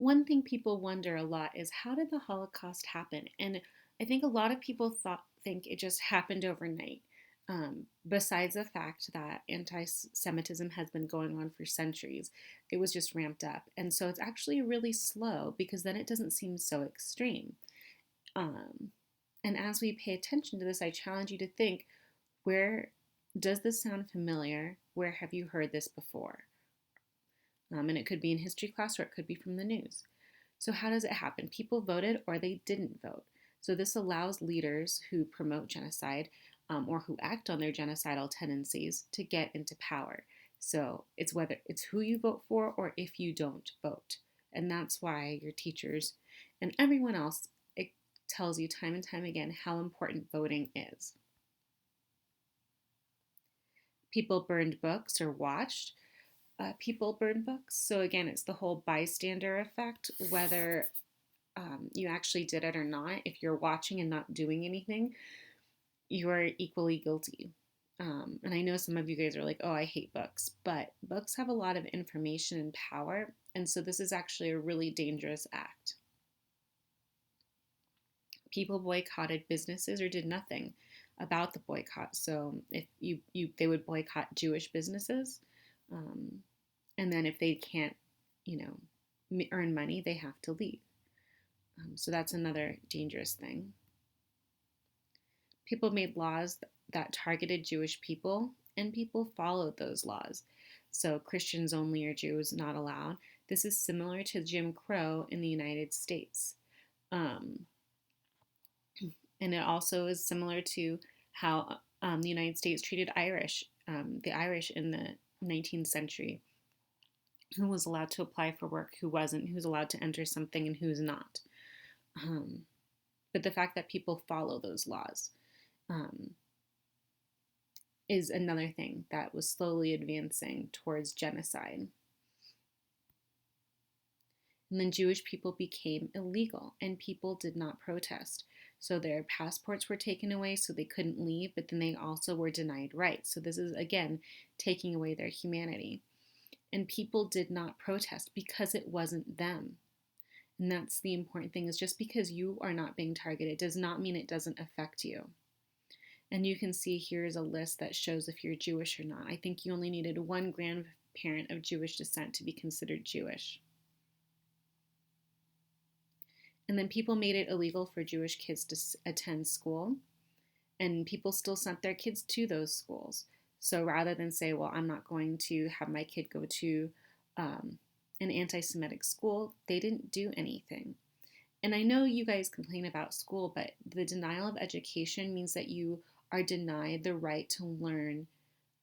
One thing people wonder a lot is, how did the Holocaust happen? And I think a lot of people think it just happened overnight. Besides the fact that anti-Semitism has been going on for centuries, it was just ramped up, and so it's actually really slow because then it doesn't seem so extreme. Um, and as we pay attention to this, I challenge you to think: where does this sound familiar? Where have you heard this before? And it could be in history class or it could be from the news. So, how does it happen? People voted or they didn't vote. So, this allows leaders who promote genocide or who act on their genocidal tendencies to get into power. So, it's whether it's who you vote for or if you don't vote. And that's why your teachers and everyone else, it tells you time and time again how important voting is. People burned books or watched people burn books. So again, it's the whole bystander effect, whether you actually did it or not. If you're watching and not doing anything, you are equally guilty. And I know some of you guys are like, oh, I hate books, but books have a lot of information and power. And so this is actually a really dangerous act. People boycotted businesses or did nothing about the boycott. So if they would boycott Jewish businesses, um, and then if they can't, you know, earn money, they have to leave. So that's another dangerous thing. People made laws that targeted Jewish people, and people followed those laws. So Christians only or Jews not allowed. This is similar to Jim Crow in the United States. Um, and it also is similar to how the United States treated the Irish in the 19th century. Who was allowed to apply for work, who wasn't, who's allowed to enter something, and who's not. Um, but the fact that people follow those laws um, is another thing that was slowly advancing towards genocide. And then Jewish people became illegal, and people did not protest. So their passports were taken away so they couldn't leave, but then they also were denied rights. So this is, again, taking away their humanity. And people did not protest because it wasn't them. And that's the important thing, is just because you are not being targeted does not mean it doesn't affect you. And you can see here is a list that shows if you're Jewish or not. I think you only needed one grandparent of Jewish descent to be considered Jewish. And then people made it illegal for Jewish kids to attend school, and people still sent their kids to those schools. So rather than say, well, I'm not going to have my kid go to an anti-Semitic school, they didn't do anything. And I know you guys complain about school, but the denial of education means that you are denied the right to learn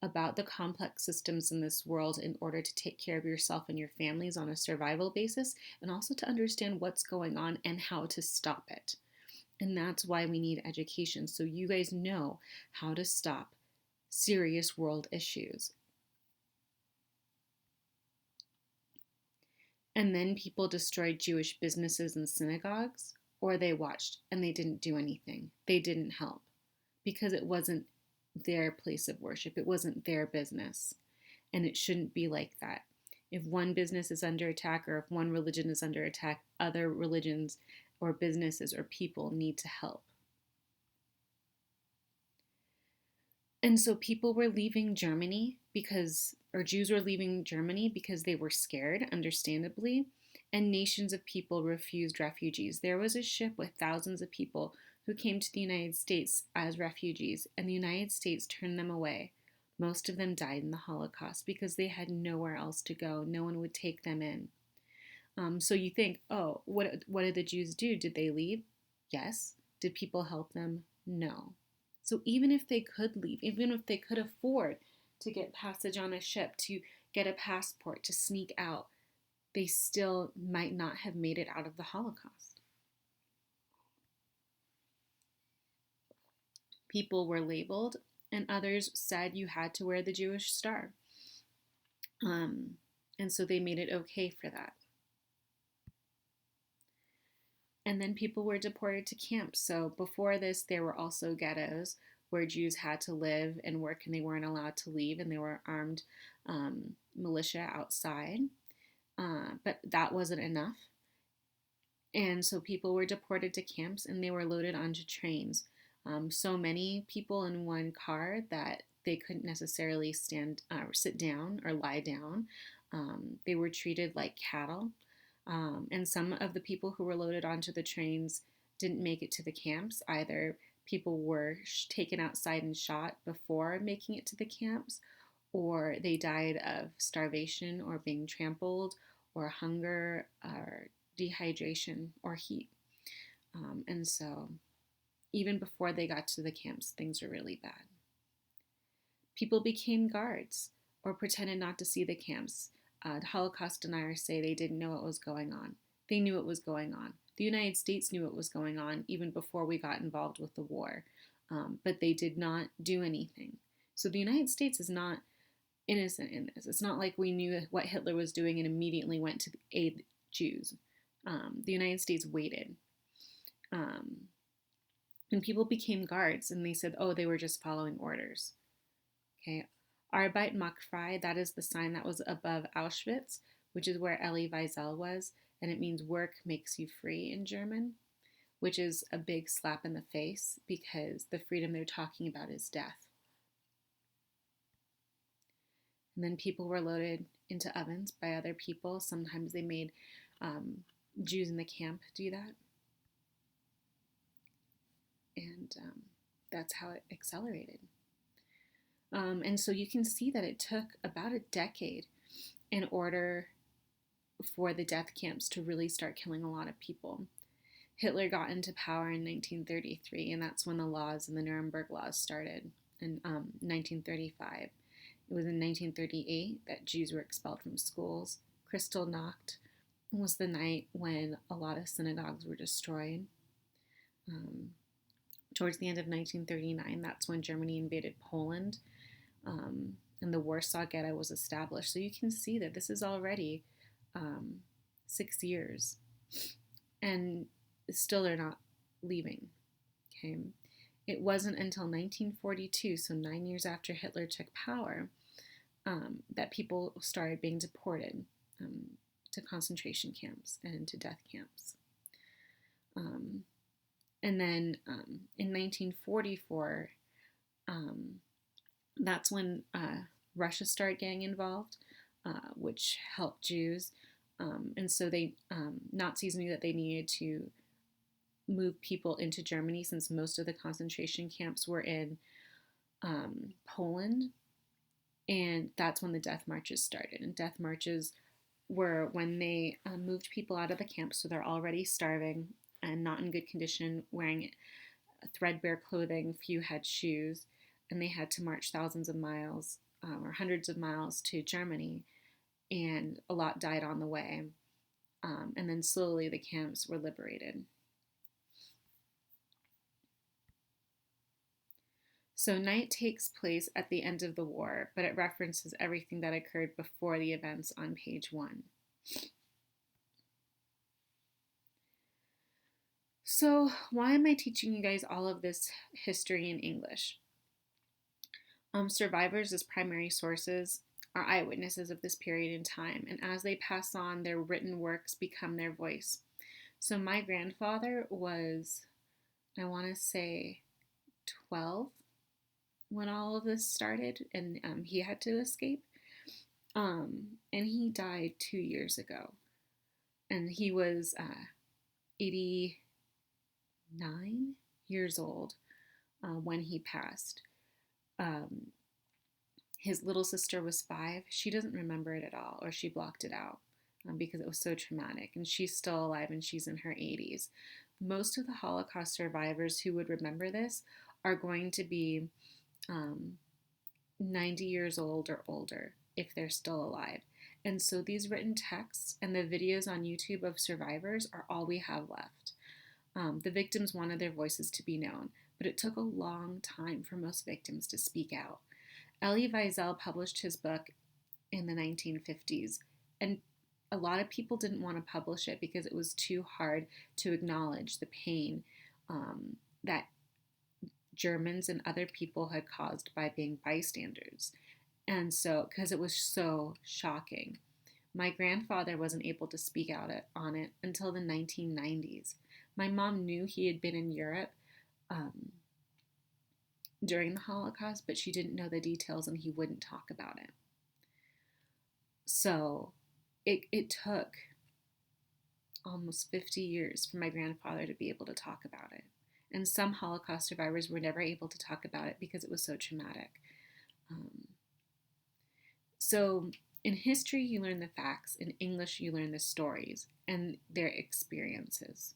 about the complex systems in this world in order to take care of yourself and your families on a survival basis, and also to understand what's going on and how to stop it. And that's why we need education, so you guys know how to stop serious world issues. And then people destroyed Jewish businesses and synagogues, or they watched and they didn't do anything. They didn't help because it wasn't their place of worship, it wasn't their business. And it shouldn't be like that. If one business is under attack or if one religion is under attack, other religions or businesses or people need to help. And so people were leaving Germany or Jews were leaving Germany because they were scared, understandably, and nations of people refused refugees. There was a ship with thousands of people who came to the United States as refugees, and the United States turned them away. Most of them died in the Holocaust because they had nowhere else to go. No one would take them in. So you think, oh, what did the Jews do? Did they leave? Yes. Did people help them? No. So even if they could leave, even if they could afford to get passage on a ship, to get a passport, to sneak out, they still might not have made it out of the Holocaust. People were labeled, and others said you had to wear the Jewish star. And so they made it okay for that. And then people were deported to camps. So before this, there were also ghettos where Jews had to live and work, and they weren't allowed to leave, and there were armed militia outside. But that wasn't enough. And so people were deported to camps and they were loaded onto trains. So many people in one car that they couldn't necessarily stand or sit down or lie down. They were treated like cattle. And some of the people who were loaded onto the trains didn't make it to the camps. Either people were taken outside and shot before making it to the camps, or they died of starvation or being trampled, or hunger, or dehydration, or heat. And so, even before they got to the camps, things were really bad. People became guards or pretended not to see the camps. Holocaust deniers say they didn't know what was going on. They knew what was going on. The United States knew what was going on even before we got involved with the war, but they did not do anything. So the United States is not innocent in this. It's not like we knew what Hitler was doing and immediately went to aid Jews. The United States waited. Um, and people became guards and they said, oh, they were just following orders. Okay. Arbeit macht frei, that is the sign that was above Auschwitz, which is where Elie Wiesel was, and it means work makes you free in German, which is a big slap in the face because the freedom they're talking about is death. And then people were loaded into ovens by other people. Sometimes they made Jews in the camp do that. And that's how it accelerated. And so you can see that it took about a decade in order for the death camps to really start killing a lot of people. Hitler got into power in 1933, and that's when the laws and the Nuremberg laws started in 1935. It was in 1938 that Jews were expelled from schools. Kristallnacht was the night when a lot of synagogues were destroyed. Towards the end of 1939, that's when Germany invaded Poland, and the Warsaw Ghetto was established. So you can see that this is already 6 years, and still they're not leaving. Okay, it wasn't until 1942, so 9 years after Hitler took power, that people started being deported to concentration camps and to death camps. And then in 1944, that's when Russia started getting involved, which helped Jews. And so Nazis knew that they needed to move people into Germany since most of the concentration camps were in Poland. And that's when the death marches started. And death marches were when they moved people out of the camps, so they're already starving and not in good condition, wearing threadbare clothing, few had shoes, and they had to march thousands of miles or hundreds of miles to Germany, and a lot died on the way. And then slowly the camps were liberated. So Night takes place at the end of the war, but it references everything that occurred before the events on page 1. So why am I teaching you guys all of this history in English? Survivors as primary sources are eyewitnesses of this period in time, and as they pass on, their written works become their voice. So my grandfather was, I want to say, 12 when all of this started, and he had to escape. And he died 2 years ago, and he was 89 years old when he passed. His little sister was 5. She doesn't remember it at all, or she blocked it out because it was so traumatic. And she's still alive, and she's in her 80s. Most of the Holocaust survivors who would remember this are going to be 90 years old or older if they're still alive. And so these written texts and the videos on YouTube of survivors are all we have left. The victims wanted their voices to be known, but it took a long time for most victims to speak out. Elie Wiesel published his book in the 1950s, and a lot of people didn't want to publish it because it was too hard to acknowledge the pain that Germans and other people had caused by being bystanders. And so, because it was so shocking. My grandfather wasn't able to speak on it until the 1990s. My mom knew he had been in Europe um, during the Holocaust, but she didn't know the details and he wouldn't talk about it. So it took almost 50 years for my grandfather to be able to talk about it. And some Holocaust survivors were never able to talk about it because it was so traumatic. Um, so in history, you learn the facts. In English, you learn the stories and their experiences.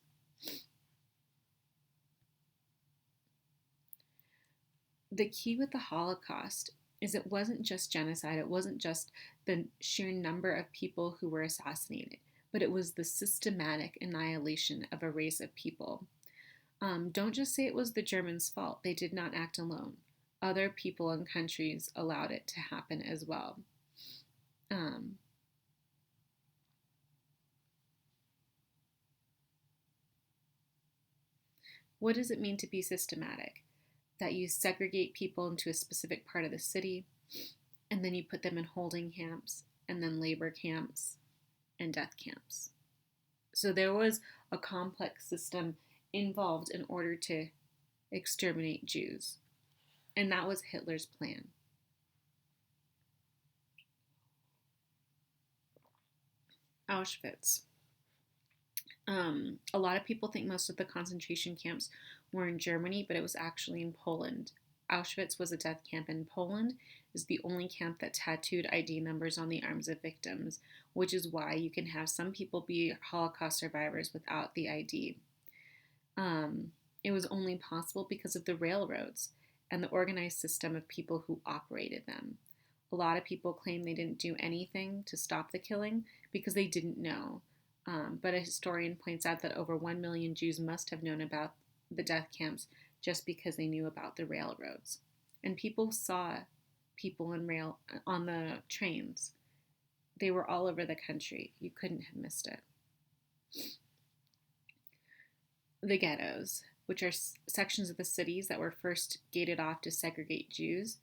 The key with the Holocaust is it wasn't just genocide, it wasn't just the sheer number of people who were assassinated, but it was the systematic annihilation of a race of people. Don't just say it was the Germans' fault. They did not act alone. Other people and countries allowed it to happen as well. Um, what does it mean to be systematic? That you segregate people into a specific part of the city, and then you put them in holding camps, and then labor camps, and death camps. So there was a complex system involved in order to exterminate Jews. And that was Hitler's plan. Auschwitz. A lot of people think most of the concentration camps were in Germany, but it was actually in Poland. Auschwitz was a death camp in Poland. Is the only camp that tattooed ID numbers on the arms of victims, which is why you can have some people be Holocaust survivors without the ID. Um, it was only possible because of the railroads and the organized system of people who operated them. A lot of people claim they didn't do anything to stop the killing because they didn't know. But a historian points out that over 1 million Jews must have known about the death camps just because they knew about the railroads. And people saw people on the trains. They were all over the country. You couldn't have missed it. The ghettos, which are sections of the cities that were first gated off to segregate Jews,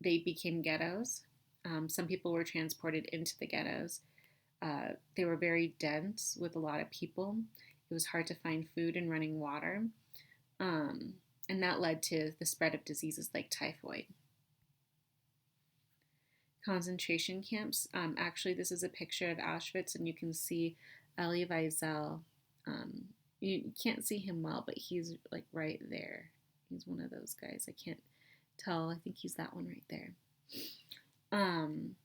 they became ghettos. Some people were transported into the ghettos. They were very dense with a lot of people. It was hard to find food and running water. Um, and that led to the spread of diseases like typhoid. Concentration camps. Actually, this is a picture of Auschwitz, and you can see Elie Wiesel. Um, you can't see him well, but he's like right there. He's one of those guys. I can't tell. I think he's that one right there. Um,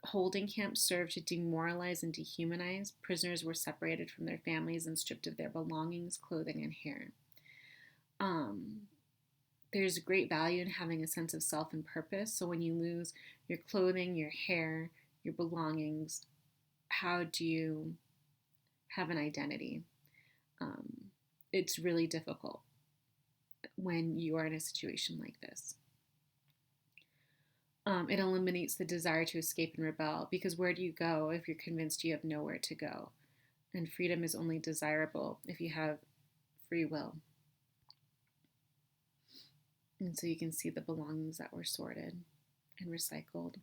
Holding camps served to demoralize and dehumanize. Prisoners were separated from their families and stripped of their belongings, clothing, and hair. Um, there's great value in having a sense of self and purpose. So when you lose your clothing, your hair, your belongings, how do you have an identity? Um, it's really difficult when you are in a situation like this. It eliminates the desire to escape and rebel because where do you go if you're convinced you have nowhere to go? And freedom is only desirable if you have free will. And so you can see the belongings that were sorted and recycled.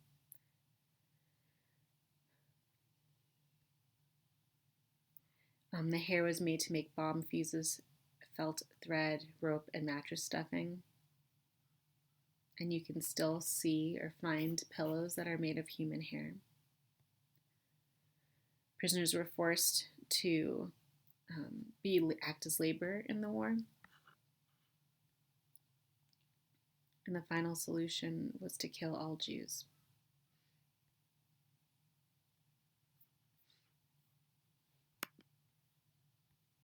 The hair was made to make bomb fuses, felt thread, rope, and mattress stuffing. And you can still see or find pillows that are made of human hair. Prisoners were forced to act as labor in the war. And the final solution was to kill all Jews.